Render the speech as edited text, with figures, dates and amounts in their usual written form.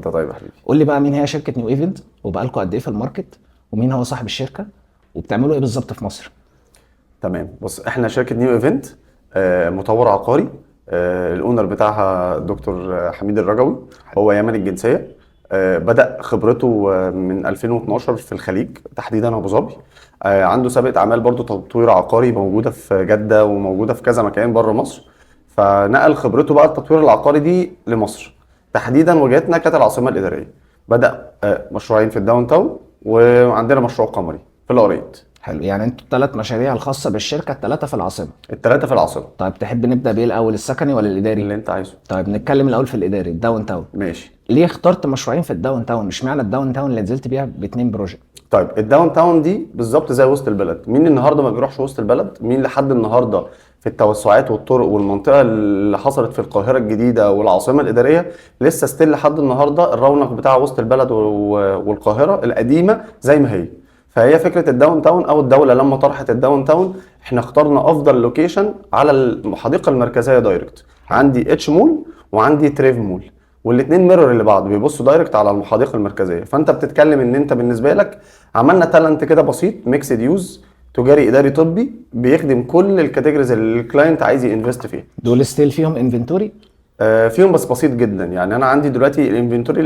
انت طيب يا حبيبي. قول لي بقى، مين هي شركه نيو ايفنت، وبقالكم قد ايه في الماركت، ومين هو صاحب الشركه، وبتعملوا ايه بالظبط في مصر؟ تمام، بص احنا شركه نيو ايفنت، مطور عقاري. الاونر بتاعها دكتور حميد الرجوي، هو يمني الجنسيه. بدأ خبرته من 2012 في الخليج، تحديدا ابو ظبي. عنده سابقه اعمال برضو تطوير عقاري موجوده في جده وموجوده في كذا مكان بره مصر. فنقل خبرته بقى التطوير العقاري دي لمصر، تحديدا وجهتنا كانت العاصمه الاداريه. بدأ مشروعين في الداون تاون، وعندنا مشروع قمري في القرية. حلو، يعني انتوا الثلاث مشاريع الخاصه بالشركه الثلاثه في العاصمه. التلاتة في العاصمة. طيب تحب نبدا بايه الاول، السكني ولا اللي الاداري؟ انت عايزه. طيب نتكلم الاول في الاداري، الداون تاون. ماشي. ليه اخترت مشروعين في الداون تاون؟ اشمعنى الداون تاون اللي نزلت بيها باتنين بروجكت؟ طيب الداون تاون دي بالظبط زي وسط البلد. مين النهارده ما بيروحش وسط البلد؟ مين لحد النهارده في التوسعات والطرق والمنطقه اللي حصلت في القاهره الجديده والعاصمه الاداريه لسه ستيل لحد النهارده الرونق بتاع وسط البلد والقاهره القديمه زي ما هي. فهي فكره الداون تاون، او الدوله لما طرحت الداون تاون احنا اخترنا افضل لوكيشن على الحديقه المركزيه دايركت. عندي اتش مول وعندي تريف مول، والاثنين ميرور اللي بعض بيبصوا دايركت على المحاديق المركزيه. فانت بتتكلم ان انت بالنسبه لك عملنا تالنت كده بسيط، ميكسد يوز، تجاري اداري طبي، بيخدم كل الكاتيجوريز اللي الكلاينت عايز ينفست فيها. دول ستيل فيهم انفنتوري؟ فيهم بس بسيط جدا. يعني انا عندي دلوقتي الانفنتوري